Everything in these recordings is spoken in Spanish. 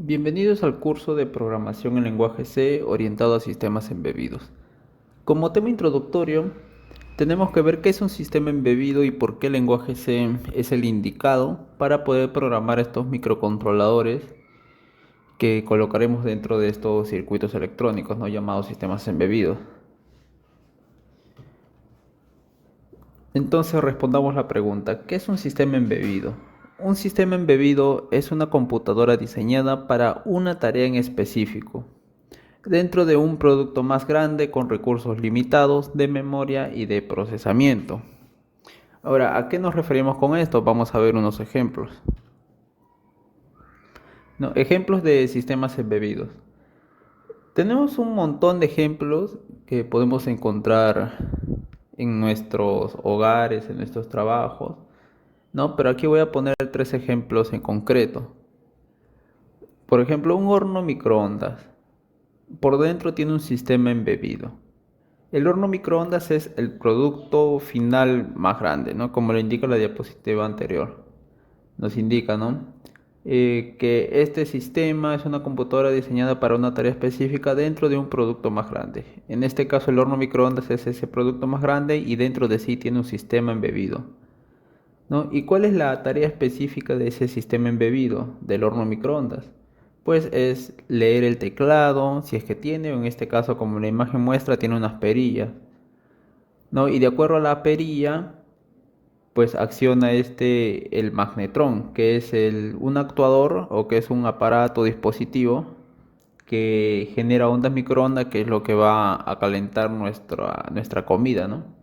Bienvenidos al curso de programación en lenguaje C orientado a sistemas embebidos. Como tema introductorio, tenemos que ver qué es un sistema embebido y por qué el lenguaje C es el indicado para poder programar estos microcontroladores que colocaremos dentro de estos circuitos electrónicos, ¿no? Llamados sistemas embebidos. Entonces respondamos la pregunta, ¿qué es un sistema embebido? Un sistema embebido es una computadora diseñada para una tarea en específico, dentro de un producto más grande con recursos limitados de memoria y de procesamiento. Ahora, ¿a qué nos referimos con esto? Vamos a ver unos ejemplos. No, ejemplos de sistemas embebidos. Tenemos un montón de ejemplos que podemos encontrar en nuestros hogares, en nuestros trabajos, ¿no? Pero aquí voy a poner tres ejemplos en concreto. Por ejemplo, un horno microondas. Por dentro tiene un sistema embebido. El horno microondas es el producto final más grande, ¿no? Como lo indica la diapositiva anterior. Nos indica, ¿no? Que este sistema es una computadora diseñada para una tarea específica dentro de un producto más grande. En este caso, el horno microondas es ese producto más grande y dentro de sí tiene un sistema embebido, ¿no? ¿Y cuál es la tarea específica de ese sistema embebido del horno microondas? Pues es leer el teclado, si es que tiene, o en este caso, como la imagen muestra, tiene unas perillas, ¿no? Y de acuerdo a la perilla, pues acciona el magnetrón, que es un actuador o que es un aparato dispositivo que genera ondas microondas, que es lo que va a calentar nuestra comida, ¿no?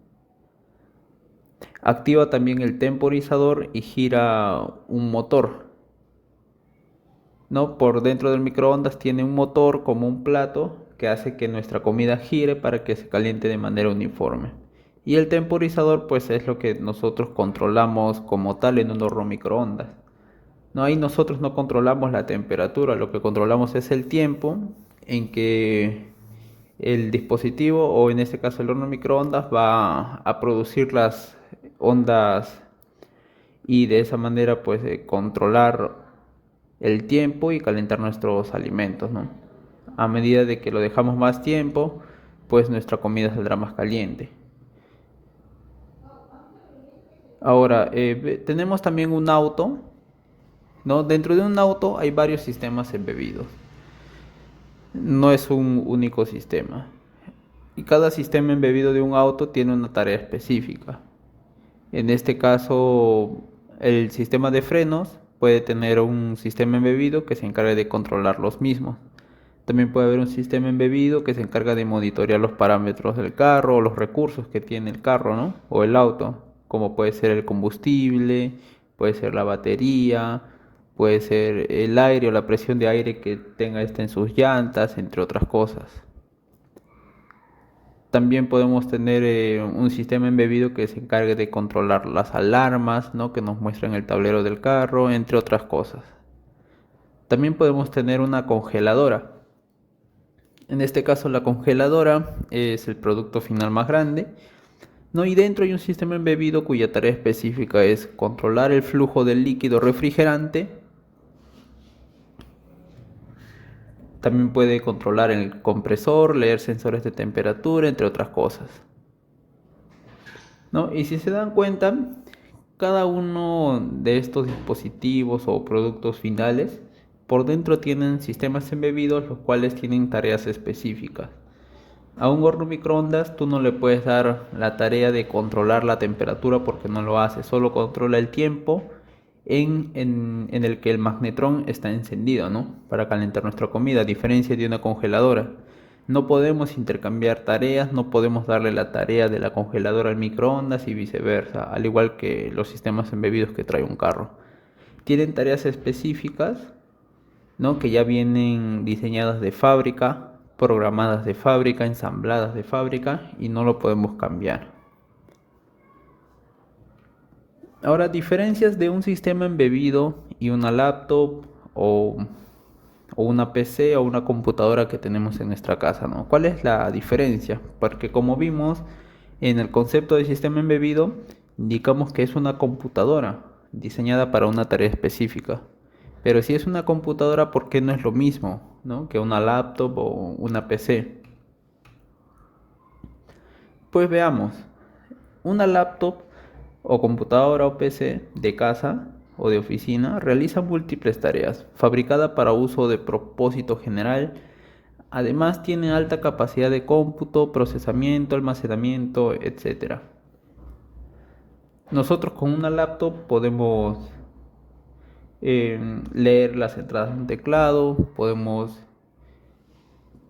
Activa también el temporizador y gira un motor, ¿no? Por dentro del microondas tiene un motor como un plato que hace que nuestra comida gire para que se caliente de manera uniforme. Y el temporizador pues es lo que nosotros controlamos como tal en un horno microondas. No, ahí nosotros no controlamos la temperatura, lo que controlamos es el tiempo en que el dispositivo, o en este caso el horno microondas, va a producir las ondas y de esa manera pues controlar el tiempo y calentar nuestros alimentos, ¿no? A medida de que lo dejamos más tiempo, pues nuestra comida saldrá más caliente. Ahora, tenemos también un auto, ¿no? Dentro de un auto hay varios sistemas embebidos. No es un único sistema. Y cada sistema embebido de un auto tiene una tarea específica. En este caso, el sistema de frenos puede tener un sistema embebido que se encargue de controlar los mismos. También puede haber un sistema embebido que se encarga de monitorear los parámetros del carro o los recursos que tiene el carro, ¿no? O el auto, como puede ser el combustible, puede ser la batería, puede ser el aire o la presión de aire que tenga este en sus llantas, entre otras cosas. También podemos tener un sistema embebido que se encargue de controlar las alarmas, ¿no? Que nos muestran el tablero del carro, entre otras cosas. También podemos tener una congeladora. En este caso la congeladora es el producto final más grande, ¿no? Y dentro hay un sistema embebido cuya tarea específica es controlar el flujo del líquido refrigerante. También puede controlar el compresor, leer sensores de temperatura, entre otras cosas, ¿no? Y si se dan cuenta, cada uno de estos dispositivos o productos finales por dentro tienen sistemas embebidos los cuales tienen tareas específicas. A un horno microondas tú no le puedes dar la tarea de controlar la temperatura porque no lo hace, solo controla el tiempo en el que el magnetrón está encendido, ¿no? Para calentar nuestra comida, a diferencia de una congeladora. No podemos intercambiar tareas, no podemos darle la tarea de la congeladora al microondas y viceversa, al igual que los sistemas embebidos que trae un carro. Tienen tareas específicas, ¿no? Que ya vienen diseñadas de fábrica, programadas de fábrica, ensambladas de fábrica y no lo podemos cambiar. Ahora, diferencias de un sistema embebido y una laptop o una PC o una computadora que tenemos en nuestra casa, ¿no? ¿Cuál es la diferencia? Porque como vimos en el concepto de sistema embebido, indicamos que es una computadora diseñada para una tarea específica. Pero si es una computadora, ¿por qué no es lo mismo, ¿no? que una laptop o una PC? Pues veamos, una laptop o computadora o PC de casa o de oficina realiza múltiples tareas, fabricada para uso de propósito general. Además tiene alta capacidad de cómputo, procesamiento, almacenamiento, etcétera. Nosotros con una laptop podemos leer las entradas de un teclado, podemos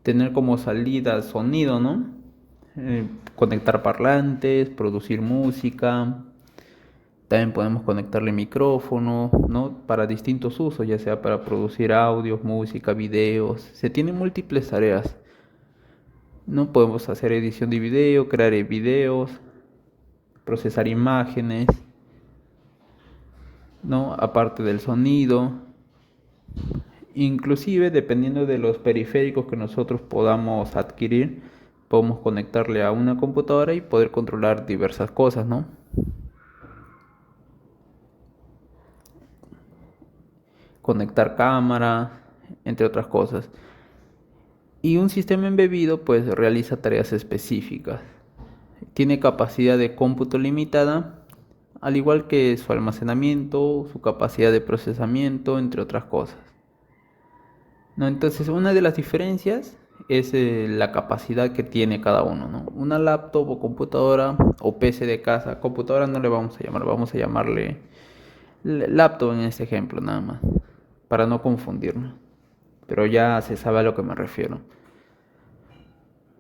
tener como salida sonido, ¿no? Conectar parlantes, producir música. También podemos conectarle micrófono, ¿no? Para distintos usos, ya sea para producir audios, música, videos. Se tienen múltiples tareas. No podemos hacer edición de video, crear videos, procesar imágenes, ¿no? Aparte del sonido. Inclusive, dependiendo de los periféricos que nosotros podamos adquirir, podemos conectarle a una computadora y poder controlar diversas cosas, ¿no? Conectar cámara, entre otras cosas. Y un sistema embebido pues realiza tareas específicas. Tiene capacidad de cómputo limitada, al igual que su almacenamiento, su capacidad de procesamiento, entre otras cosas. ¿No? Entonces, una de las diferencias es la capacidad que tiene cada uno, ¿no? Una laptop o computadora o PC de casa, computadora no le vamos a llamar, vamos a llamarle laptop en este ejemplo nada más, para no confundirnos, pero ya se sabe a lo que me refiero.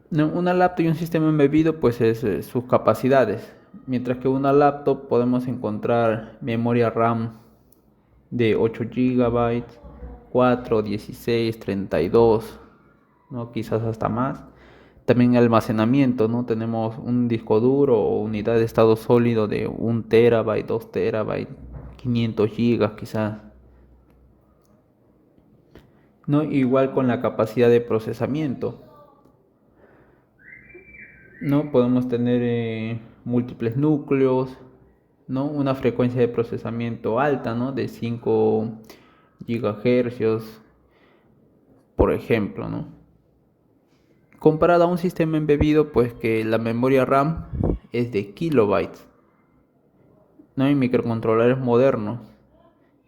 No, una laptop y un sistema embebido pues es sus capacidades, mientras que una laptop podemos encontrar memoria RAM de 8 GB, 4, 16, 32, ¿no? Quizás hasta más. También almacenamiento, ¿no? Tenemos un disco duro o unidad de estado sólido de 1 TB, 2 TB, 500 GB quizás. ¿No? Igual con la capacidad de procesamiento. ¿No? Podemos tener múltiples núcleos, ¿no? Una frecuencia de procesamiento alta, ¿no? De 5 GHz, por ejemplo, ¿no? Comparado a un sistema embebido, pues que la memoria RAM es de kilobytes, ¿no? Hay microcontroladores modernos,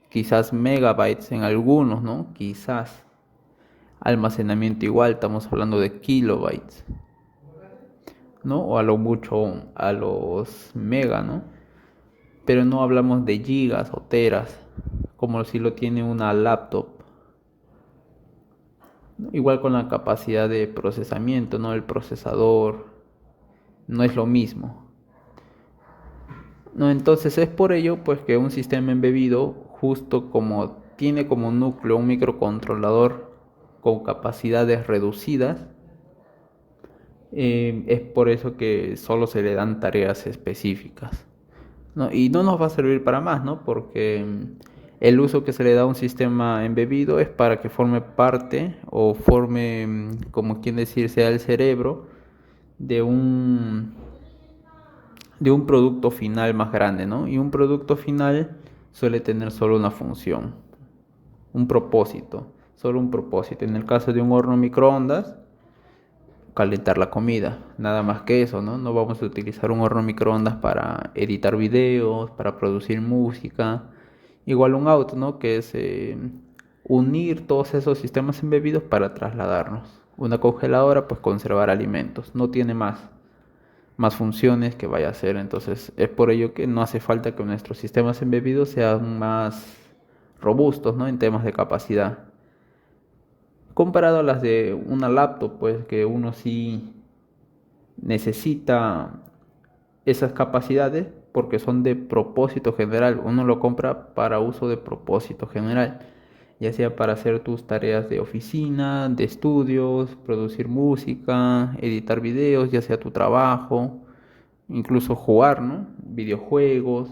quizás megabytes en algunos, ¿no? Quizás. Almacenamiento igual, estamos hablando de kilobytes, ¿no? O a lo mucho a los mega, ¿no? Pero no hablamos de gigas o teras, como si lo tiene una laptop. Igual con la capacidad de procesamiento, ¿no? El procesador no es lo mismo. ¿No? Entonces es por ello pues que un sistema embebido, justo como tiene como núcleo un microcontrolador con capacidades reducidas, es por eso que solo se le dan tareas específicas, ¿no? Y no nos va a servir para más, ¿no? Porque el uso que se le da a un sistema embebido es para que forme parte o forme, como quien decir, sea el cerebro de un producto final más grande, ¿no? Y un producto final suele tener solo una función, un propósito, solo un propósito. En el caso de un horno microondas, calentar la comida, nada más que eso, ¿no? No vamos a utilizar un horno microondas para editar videos, para producir música. Igual un auto, ¿no? Que es unir todos esos sistemas embebidos para trasladarnos. Una congeladora, pues conservar alimentos, no tiene más funciones que vaya a hacer. Entonces es por ello que no hace falta que nuestros sistemas embebidos sean más robustos, ¿no? En temas de capacidad. Comparado a las de una laptop, pues que uno sí necesita esas capacidades porque son de propósito general. Uno lo compra para uso de propósito general, ya sea para hacer tus tareas de oficina, de estudios, producir música, editar videos, ya sea tu trabajo, incluso jugar, ¿no? Videojuegos,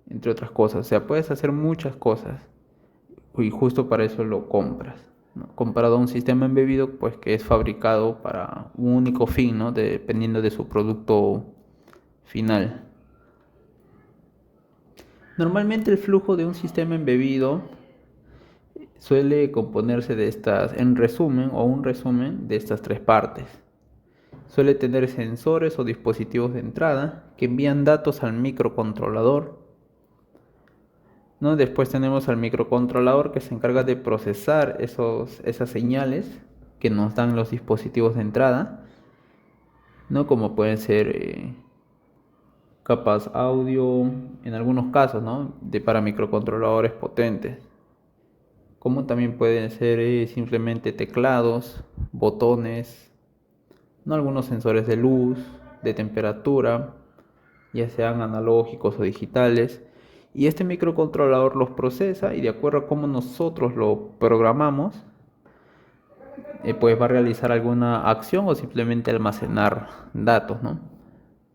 entre otras cosas. O sea, puedes hacer muchas cosas y justo para eso lo compras, ¿no? Comparado a un sistema embebido, pues que es fabricado para un único fin, ¿no? Dependiendo de su producto final. Normalmente el flujo de un sistema embebido suele componerse de estas, en resumen o un resumen de estas tres partes. Suele tener sensores o dispositivos de entrada que envían datos al microcontrolador, ¿no? Después tenemos al microcontrolador que se encarga de procesar esas señales que nos dan los dispositivos de entrada, ¿no? Como pueden ser capas audio, en algunos casos, ¿no? Para microcontroladores potentes. Como también pueden ser simplemente teclados, botones, ¿no? Algunos sensores de luz, de temperatura, ya sean analógicos o digitales. Y este microcontrolador los procesa y de acuerdo a cómo nosotros lo programamos, pues va a realizar alguna acción o simplemente almacenar datos, ¿no?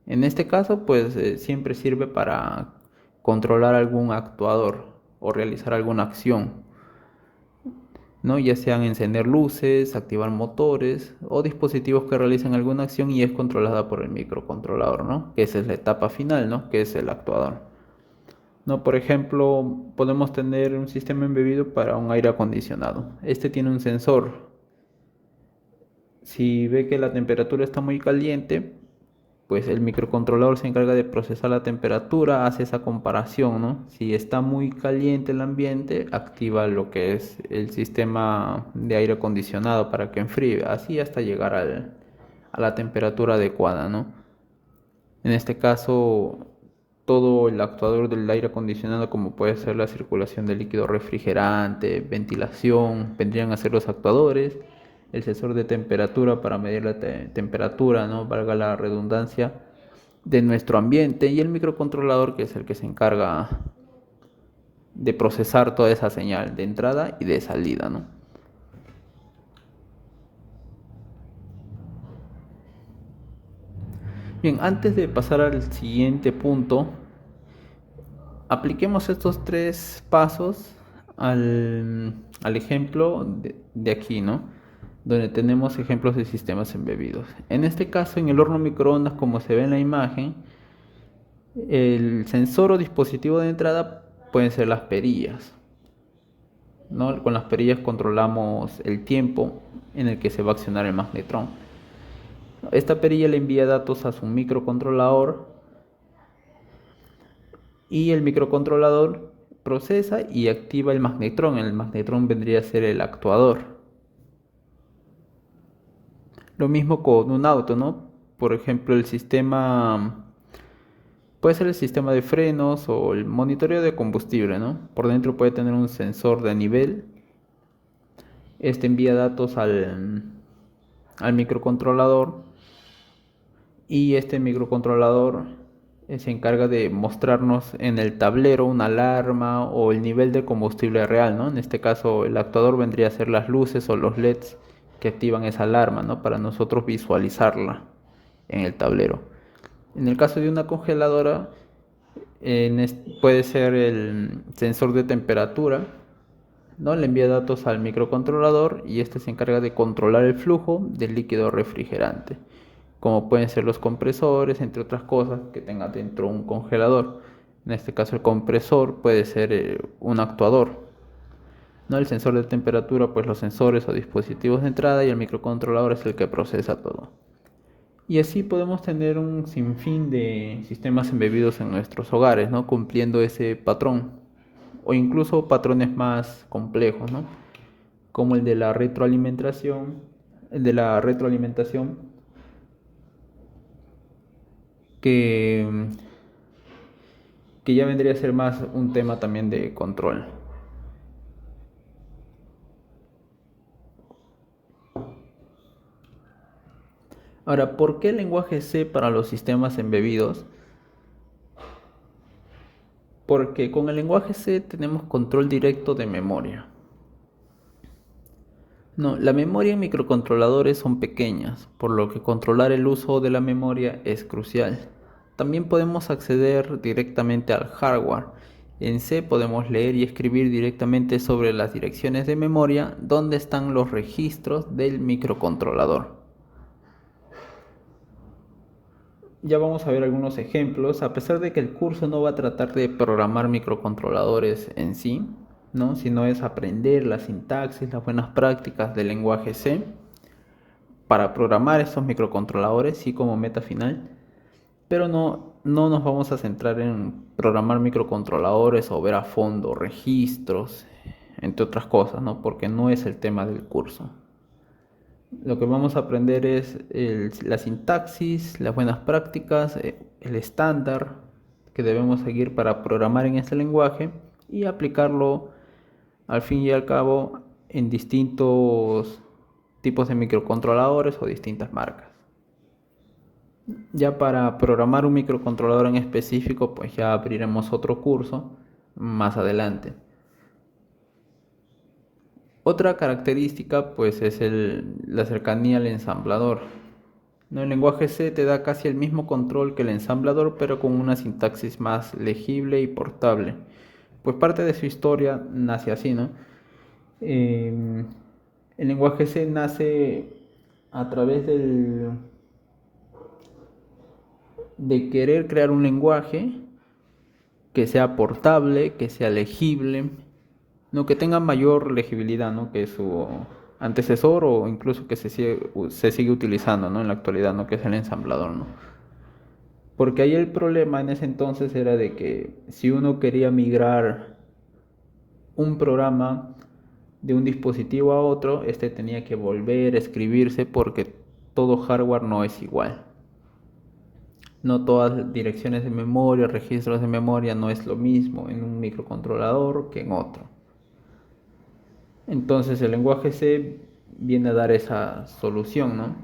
En este caso, pues siempre sirve para controlar algún actuador o realizar alguna acción, ¿no? Ya sean encender luces, activar motores o dispositivos que realicen alguna acción y es controlada por el microcontrolador, ¿no? Que esa es la etapa final, ¿no? Que es el actuador. ¿No? Por ejemplo, podemos tener un sistema embebido para un aire acondicionado. Este tiene un sensor. Si ve que la temperatura está muy caliente, pues el microcontrolador se encarga de procesar la temperatura, hace esa comparación, ¿no? Si está muy caliente el ambiente, activa lo que es el sistema de aire acondicionado para que enfríe, así hasta llegar a la temperatura adecuada, ¿no? En este caso, todo el actuador del aire acondicionado, como puede ser la circulación de líquido refrigerante, ventilación, vendrían a ser los actuadores, el sensor de temperatura para medir la temperatura, ¿no? Valga la redundancia, de nuestro ambiente, y el microcontrolador, que es el que se encarga de procesar toda esa señal de entrada y de salida, ¿no? Bien, antes de pasar al siguiente punto, apliquemos estos tres pasos al ejemplo de aquí, ¿no? Donde tenemos ejemplos de sistemas embebidos. En este caso, en el horno microondas, como se ve en la imagen, el sensor o dispositivo de entrada pueden ser las perillas, ¿no? Con las perillas controlamos el tiempo en el que se va a accionar el magnetrón. Esta perilla le envía datos a su microcontrolador y el microcontrolador procesa y activa el magnetrón. El magnetrón vendría a ser el actuador. Lo mismo con un auto, ¿no? Por ejemplo, el sistema puede ser el sistema de frenos o el monitoreo de combustible, ¿no? Por dentro puede tener un sensor de nivel. Este envía datos al microcontrolador y este microcontrolador se encarga de mostrarnos en el tablero una alarma o el nivel de combustible real, ¿no? En este caso el actuador vendría a ser las luces o los LEDs que activan esa alarma, ¿no? Para nosotros visualizarla en el tablero. En el caso de una congeladora, puede ser el sensor de temperatura, ¿no? Le envía datos al microcontrolador y este se encarga de controlar el flujo del líquido refrigerante, como pueden ser los compresores, entre otras cosas que tenga dentro un congelador. En este caso el compresor puede ser un actuador, ¿no? El sensor de temperatura, pues los sensores o dispositivos de entrada, y el microcontrolador es el que procesa todo. Y así podemos tener un sinfín de sistemas embebidos en nuestros hogares, ¿no? Cumpliendo ese patrón o incluso patrones más complejos, ¿no? Como el de la retroalimentación que, que ya vendría a ser más un tema también de control. Ahora, ¿por qué el lenguaje C para los sistemas embebidos? Porque con el lenguaje C tenemos control directo de memoria. No, la memoria en microcontroladores son pequeñas, por lo que controlar el uso de la memoria es crucial. También podemos acceder directamente al hardware. En C podemos leer y escribir directamente sobre las direcciones de memoria donde están los registros del microcontrolador. Ya vamos a ver algunos ejemplos, a pesar de que el curso no va a tratar de programar microcontroladores en sí, ¿no? Sino es aprender la sintaxis, las buenas prácticas del lenguaje C para programar estos microcontroladores, sí como meta final, pero no nos vamos a centrar en programar microcontroladores o ver a fondo registros, entre otras cosas, ¿no? Porque no es el tema del curso. Lo que vamos a aprender es la sintaxis, las buenas prácticas, el estándar que debemos seguir para programar en este lenguaje y aplicarlo al fin y al cabo en distintos tipos de microcontroladores o distintas marcas. Ya para programar un microcontrolador en específico, pues ya abriremos otro curso más adelante. Otra característica pues es la cercanía al ensamblador. ¿No? El lenguaje C te da casi el mismo control que el ensamblador, pero con una sintaxis más legible y portable. Pues parte de su historia nace así, ¿no? El lenguaje C nace a través de querer crear un lenguaje que sea portable, que sea legible, no que tenga mayor legibilidad, ¿no? Que su antecesor o incluso que se sigue utilizando, ¿no? En la actualidad, ¿no? Que es el ensamblador, ¿no? Porque ahí el problema en ese entonces era de que si uno quería migrar un programa de un dispositivo a otro, este tenía que volver a escribirse porque todo hardware no es igual. No todas las direcciones de memoria, registros de memoria no es lo mismo en un microcontrolador que en otro. Entonces el lenguaje C viene a dar esa solución, ¿no?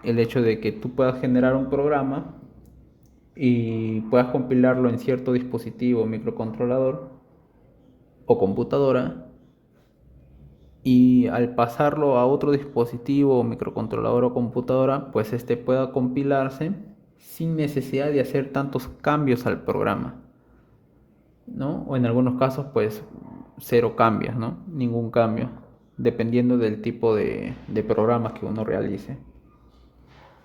El hecho de que tú puedas generar un programa y puedas compilarlo en cierto dispositivo, microcontrolador o computadora, y al pasarlo a otro dispositivo, microcontrolador o computadora, pues este pueda compilarse sin necesidad de hacer tantos cambios al programa, ¿no? O en algunos casos, pues cero cambios, ¿no? Ningún cambio, dependiendo del tipo de programas que uno realice.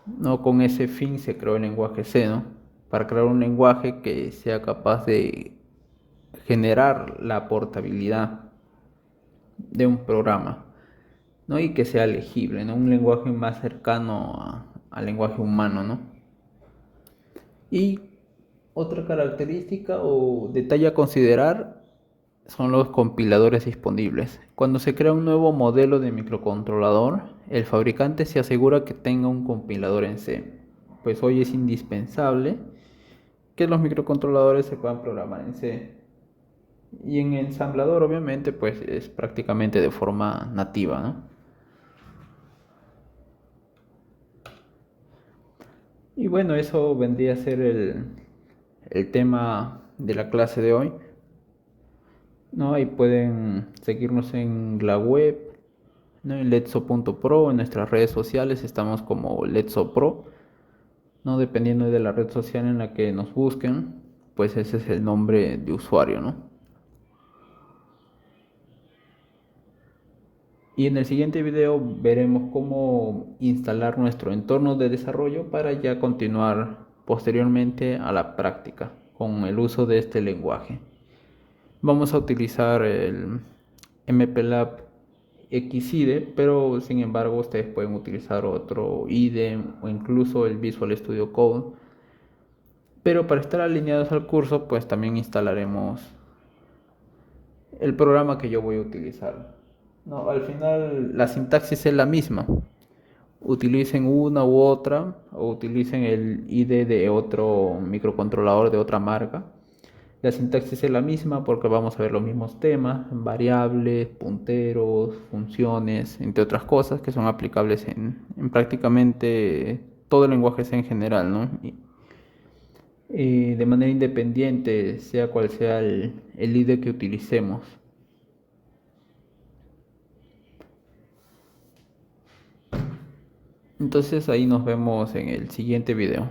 No, con ese fin se creó el lenguaje C, ¿no? Para crear un lenguaje que sea capaz de generar la portabilidad de un programa, ¿no? Y que sea legible, ¿no? Un lenguaje más cercano al lenguaje humano, ¿no? Y otra característica o detalle a considerar son los compiladores disponibles. Cuando se crea un nuevo modelo de microcontrolador, el fabricante se asegura que tenga un compilador en C, pues hoy es indispensable que los microcontroladores se puedan programar en C. Y en ensamblador obviamente pues es prácticamente de forma nativa, ¿no? Y bueno, eso vendría a ser el tema de la clase de hoy, ¿no? Ahí pueden seguirnos en la web, ¿no? En letso.pro, en nuestras redes sociales estamos como LetsoPro, ¿no? Dependiendo de la red social en la que nos busquen, pues ese es el nombre de usuario, ¿no? Y en el siguiente video veremos cómo instalar nuestro entorno de desarrollo para ya continuar posteriormente a la práctica con el uso de este lenguaje. Vamos a utilizar el MPLAB XIDE, pero sin embargo ustedes pueden utilizar otro IDE o incluso el Visual Studio Code. Pero para estar alineados al curso, pues también instalaremos el programa que yo voy a utilizar. No, al final la sintaxis es la misma. Utilicen una u otra o utilicen el IDE de otro microcontrolador de otra marca. La sintaxis es la misma porque vamos a ver los mismos temas, variables, punteros, funciones, entre otras cosas que son aplicables en prácticamente todo el lenguaje C en general, ¿no? Y de manera independiente, sea cual sea el IDE que utilicemos. Entonces ahí nos vemos en el siguiente video.